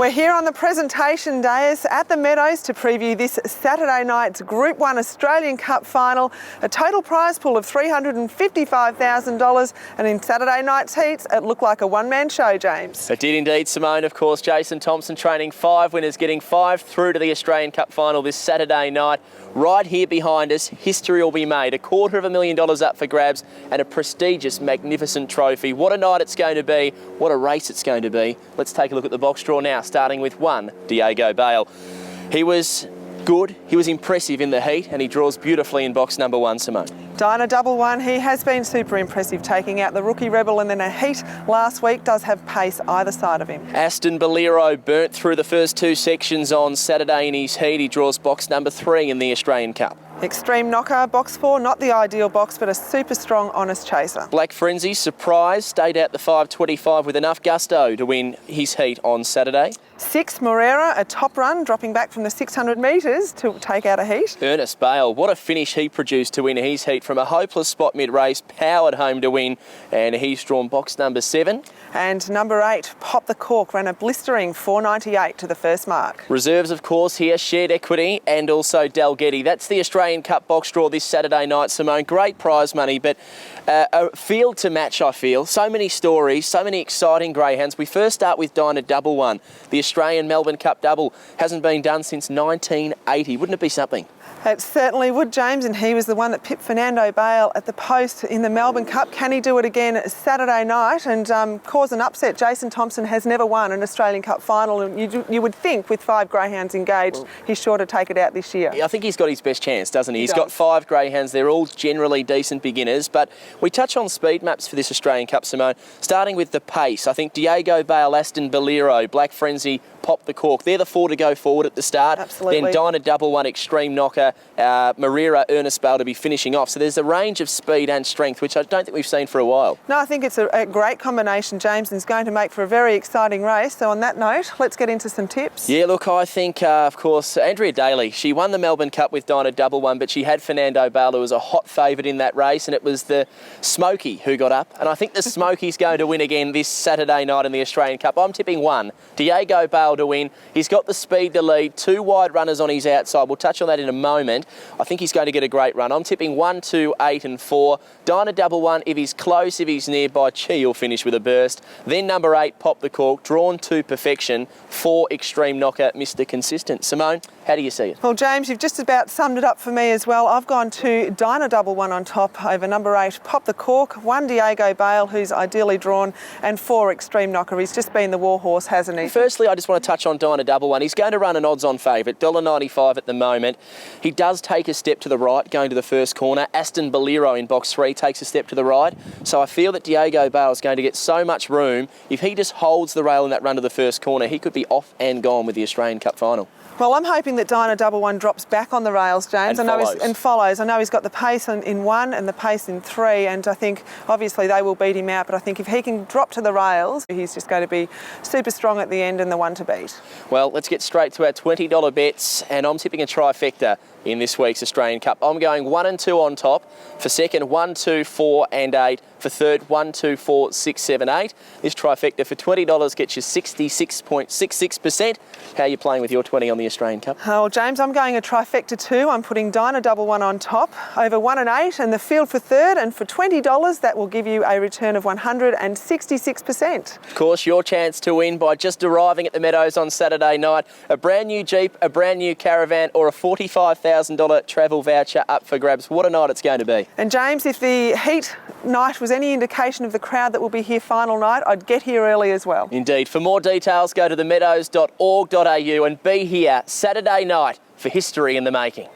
We're here on the presentation dais at the Meadows to preview this Saturday night's Group 1 Australian Cup final, a total prize pool of $355,000, and in Saturday night's heats it looked like a one-man show, James. It did indeed, Simone. Of course, Jason Thompson training 5 winners, getting 5 through to the Australian Cup final this Saturday night. Right here behind us, history will be made. $250,000 up for grabs and a prestigious, magnificent trophy. What a night it's going to be. What a race it's going to be. Let's take a look at the box draw now, starting with 1, Diego Bale. He was good, he was impressive in the heat, and he draws beautifully in box number 1, Simone. Dyna Double One, he has been super impressive, taking out the rookie rebel, and then a heat last week, does have pace either side of him. Aston Bolero burnt through the first 2 sections on Saturday in his heat. He draws box number 3 in the Australian Cup. Extreme Knocker, box 4, not the ideal box, but a super strong, honest chaser. Black Frenzy, surprise, stayed out the 525 with enough gusto to win his heat on Saturday. 6, Morera, a top run, dropping back from the 600 metres to take out a heat. Ernest Bale, what a finish he produced to win his heat from a hopeless spot mid-race, powered home to win, and he's drawn box number 7. And number 8, Pop the Cork, ran a blistering 498 to the first mark. Reserves, of course, here, Shared Equity and also Dalgety. That's the Australian Cup box draw this Saturday night, Simone. Great prize money, but a field to match, I feel. So many stories, so many exciting greyhounds. We first start with Dyna Double One. The Australian Melbourne Cup double hasn't been done since 1980. Wouldn't it be something? It certainly would, James, and he was the one that pipped Fernando Bale at the post in the Melbourne Cup. Can he do it again Saturday night and cause an upset? Jason Thompson has never won an Australian Cup final, and you would think with 5 greyhounds engaged, he's sure to take it out this year. I think he's got his best chance, doesn't he? He's got 5 greyhounds. They're all generally decent beginners, but we touch on speed maps for this Australian Cup, Simone. Starting with the pace, I think Diego Bale, Aston Bolero, Black Frenzy, Pop the Cork. They're the 4 to go forward at the start. Absolutely. Then Dyna Double One, Extreme Knocker, Morera, Ernest Bale to be finishing off. So there's a range of speed and strength, which I don't think we've seen for a while. No, I think it's a great combination, James, and it's going to make for a very exciting race. So on that note, let's get into some tips. Yeah, look, I think, of course, Andrea Daly, she won the Melbourne Cup with Dyna Double One, but she had Fernando Bale, who was a hot favourite in that race, and it was the Smoky who got up. And I think the Smoky's going to win again this Saturday night in the Australian Cup. I'm tipping 1, Diego Bale to win. He's got the speed to lead, 2 wide runners on his outside. We'll touch on that in a moment. I think he's going to get a great run. I'm tipping 1, 2, 8 and 4. Dyna Double One, if he's close, if he's nearby, he'll finish with a burst. Then number 8, Pop the Cork, drawn to perfection. 4, Extreme Knocker, Mr. Consistent. Simone, how do you see it? Well, James, you've just about summed it up for me as well. I've gone to Dyna Double One on top over number 8, Pop the Cork, 1, Diego Bale, who's ideally drawn, and 4, Extreme Knocker. He's just been the warhorse, hasn't he? Firstly, I just want to touch on Dyna Double One. He's going to run an odds-on favourite, $1.95 at the moment. He does take a step to the right, going to the first corner. Aston Bolero in box 3 takes a step to the right. So I feel that Diego Bale is going to get so much room. If he just holds the rail in that run to the first corner, he could be off and gone with the Australian Cup final. Well, I'm hoping that Dyna Double One drops back on the rails, James. And follows. I know he's got the pace in 1 and the pace in 3, and I think obviously they will beat him out, but I think if he can drop to the rails, he's just going to be super strong at the end and the one to beat. Well, let's get straight to our $20 bets, and I'm tipping a trifecta in this week's Australian Cup. I'm going 1 and 2 on top. For second, 1, 2, 4 and 8. For third, 1, 2, 4, 6, 7, 8. This trifecta for $20 gets you 66.66%. How are you playing with your 20 on the Australian Cup? Oh, James, I'm going a trifecta too. I'm putting Dyna Double One on top, over 1 and 8, and the field for third, and for $20, that will give you a return of 166%. Of course, your chance to win by just arriving at the Meadows on Saturday night. A brand new Jeep, a brand new caravan, or a $45,000 travel voucher up for grabs. What a night it's going to be. And James, if the heat night was any indication of the crowd that will be here final night, I'd get here early as well. Indeed. For more details, go to themeadows.org.au and be here Saturday night for history in the making.